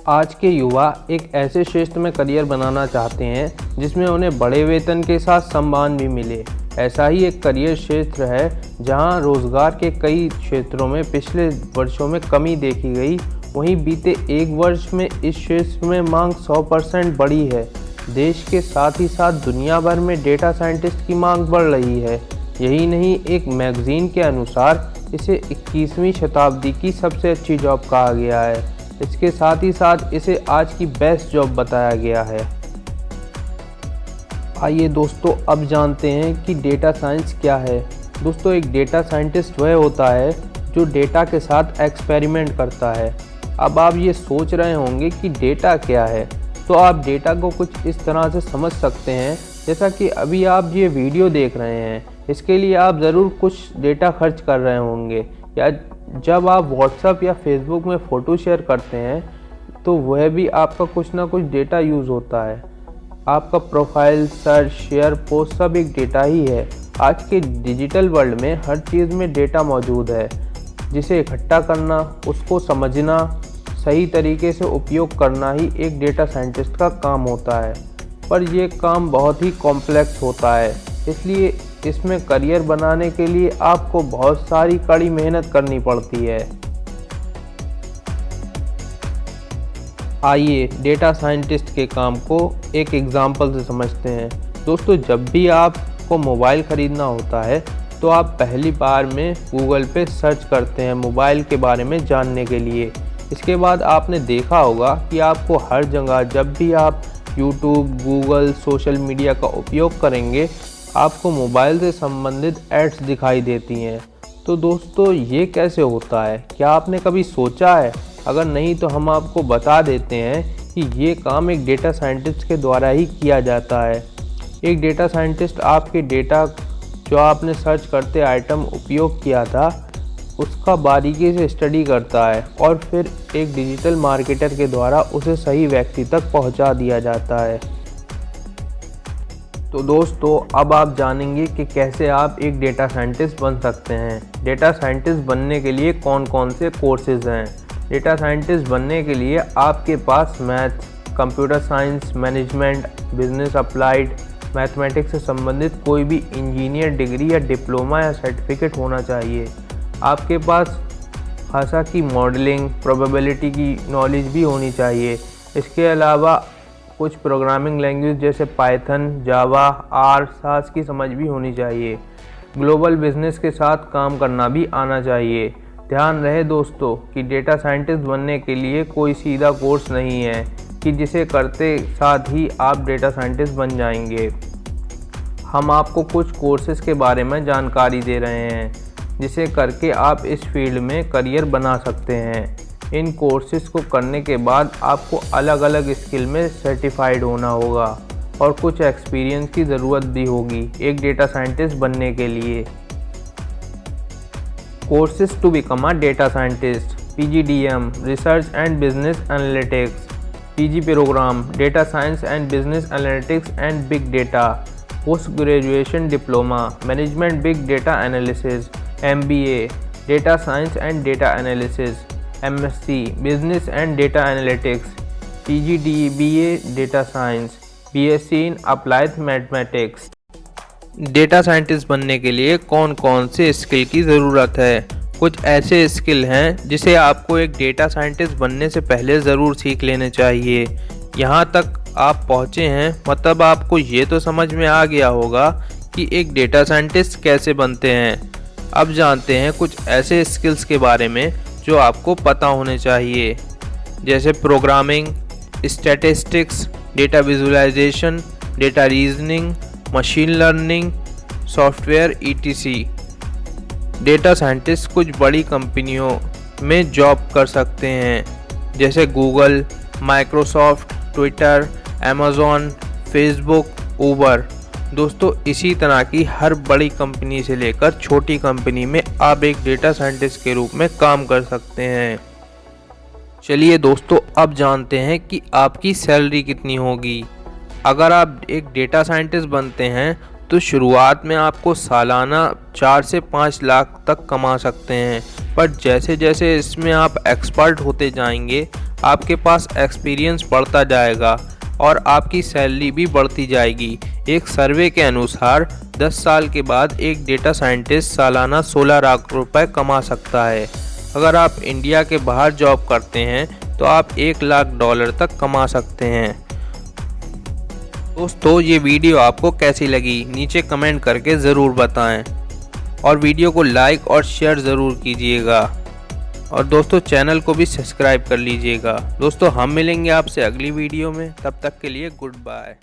आज के युवा एक ऐसे क्षेत्र में करियर बनाना चाहते हैं जिसमें उन्हें बड़े वेतन के साथ सम्मान भी मिले। ऐसा ही एक करियर क्षेत्र है जहां रोजगार के कई क्षेत्रों में पिछले वर्षों में कमी देखी गई, वहीं बीते एक वर्ष में इस क्षेत्र में मांग 100% बढ़ी है। देश के साथ ही साथ दुनिया भर में डेटा साइंटिस्ट की मांग बढ़ रही है। यही नहीं, एक मैगजीन के अनुसार इसे 21वीं शताब्दी की सबसे अच्छी जॉब कहा गया है। इसके साथ ही साथ इसे आज की बेस्ट जॉब बताया गया है। आइए दोस्तों, अब जानते हैं कि डेटा साइंस क्या है। दोस्तों, एक डेटा साइंटिस्ट वह होता है जो डेटा के साथ एक्सपेरिमेंट करता है। अब आप ये सोच रहे होंगे कि डेटा क्या है, तो आप डेटा को कुछ इस तरह से समझ सकते हैं जैसा कि अभी आप ये वीडियो देख रहे हैं। इसके लिए आप ज़रूर कुछ डेटा खर्च कर रहे होंगे, या जब आप व्हाट्सएप या फेसबुक में फ़ोटो शेयर करते हैं तो वह भी आपका कुछ ना कुछ डेटा यूज़ होता है। आपका प्रोफाइल, सर्च, शेयर, पोस्ट सब एक डेटा ही है। आज के डिजिटल वर्ल्ड में हर चीज़ में डेटा मौजूद है, जिसे इकट्ठा करना, उसको समझना, सही तरीके से उपयोग करना ही एक डेटा साइंटिस्ट का काम होता है। पर यह काम बहुत ही कॉम्प्लेक्स होता है, इसलिए इसमें करियर बनाने के लिए आपको बहुत सारी कड़ी मेहनत करनी पड़ती है। आइए डेटा साइंटिस्ट के काम को एक एग्जाम्पल से समझते हैं। दोस्तों, जब भी आपको मोबाइल ख़रीदना होता है तो आप पहली बार में गूगल पे सर्च करते हैं मोबाइल के बारे में जानने के लिए। इसके बाद आपने देखा होगा कि आपको हर जगह, जब भी आप यूट्यूब, गूगल, सोशल मीडिया का उपयोग करेंगे, आपको मोबाइल से संबंधित एड्स दिखाई देती हैं। तो दोस्तों, ये कैसे होता है? क्या आपने कभी सोचा है? अगर नहीं तो हम आपको बता देते हैं कि ये काम एक डेटा साइंटिस्ट के द्वारा ही किया जाता है। एक डेटा साइंटिस्ट आपके डेटा, जो आपने सर्च करते आइटम उपयोग किया था, उसका बारीकी से स्टडी करता है और फिर एक डिजिटल मार्केटर के द्वारा उसे सही व्यक्ति तक पहुंचा दिया जाता है। तो दोस्तों, अब आप जानेंगे कि कैसे आप एक डेटा साइंटिस्ट बन सकते हैं। डेटा साइंटिस्ट बनने के लिए कौन कौन से कोर्सेज हैं। डेटा साइंटिस्ट बनने के लिए आपके पास maths, computer science, management, business applied, mathematics से संबंधित कोई भी इंजीनियर डिग्री या डिप्लोमा या सर्टिफिकेट होना चाहिए। आपके पास भाषा की मॉडलिंग, प्रोबेबिलिटी की नॉलेज भी होनी चाहिए। इसके अलावा कुछ प्रोग्रामिंग लैंग्वेज जैसे पाइथन, जावा, आर, सास की समझ भी होनी चाहिए। ग्लोबल बिजनेस के साथ काम करना भी आना चाहिए। ध्यान रहे दोस्तों कि डेटा साइंटिस्ट बनने के लिए कोई सीधा कोर्स नहीं है कि जिसे करते साथ ही आप डेटा साइंटिस्ट बन जाएंगे। हम आपको कुछ कोर्सेज के बारे में जानकारी दे रहे हैं जिसे करके आप इस फील्ड में करियर बना सकते हैं। इन कोर्सेज को करने के बाद आपको अलग अलग स्किल में सर्टिफाइड होना होगा और कुछ एक्सपीरियंस की ज़रूरत भी होगी एक डेटा साइंटिस्ट बनने के लिए। Courses to become a data scientist: PGDM research and business analytics, PG program data science and business analytics and big data, post graduation diploma management big data analysis, MBA data science and data analysis, MSc business and data analytics, PGDBA data science, BSc in applied mathematics. Data scientist बनने के लिए कौन कौन से skill की ज़रूरत है? कुछ ऐसे स्किल हैं जिसे आपको एक डेटा साइंटिस्ट बनने से पहले ज़रूर सीख लेने चाहिए। यहाँ तक आप पहुँचे हैं, मतलब आपको ये तो समझ में आ गया होगा कि एक डेटा साइंटिस्ट कैसे बनते हैं। अब जानते हैं कुछ ऐसे स्किल्स के बारे में जो आपको पता होने चाहिए, जैसे programming, statistics, data visualisation, data reasoning, machine learning, software ETC। Data scientist कुछ बड़ी कंपनियों में जॉब कर सकते हैं, जैसे Google, Microsoft, Twitter, Amazon, Facebook, Uber. दोस्तों, इसी तरह की हर बड़ी कंपनी से लेकर छोटी कंपनी में आप एक डेटा साइंटिस्ट के रूप में काम कर सकते हैं। चलिए दोस्तों, अब जानते हैं कि आपकी सैलरी कितनी होगी। अगर आप एक डेटा साइंटिस्ट बनते हैं तो शुरुआत में आपको सालाना 4 से 5 लाख तक कमा सकते हैं, पर जैसे जैसे इसमें आप एक्सपर्ट होते जाएंगे आपके पास एक्सपीरियंस बढ़ता जाएगा और आपकी सैलरी भी बढ़ती जाएगी। एक सर्वे के अनुसार 10 साल के बाद एक डेटा साइंटिस्ट सालाना 16 लाख रुपए कमा सकता है। अगर आप इंडिया के बाहर जॉब करते हैं तो आप $1 लाख तक कमा सकते हैं। दोस्तों, ये वीडियो आपको कैसी लगी नीचे कमेंट करके ज़रूर बताएं और वीडियो को लाइक और शेयर ज़रूर कीजिएगा और दोस्तों चैनल को भी सब्सक्राइब कर लीजिएगा। दोस्तों, हम मिलेंगे आपसे अगली वीडियो में, तब तक के लिए गुड बाय।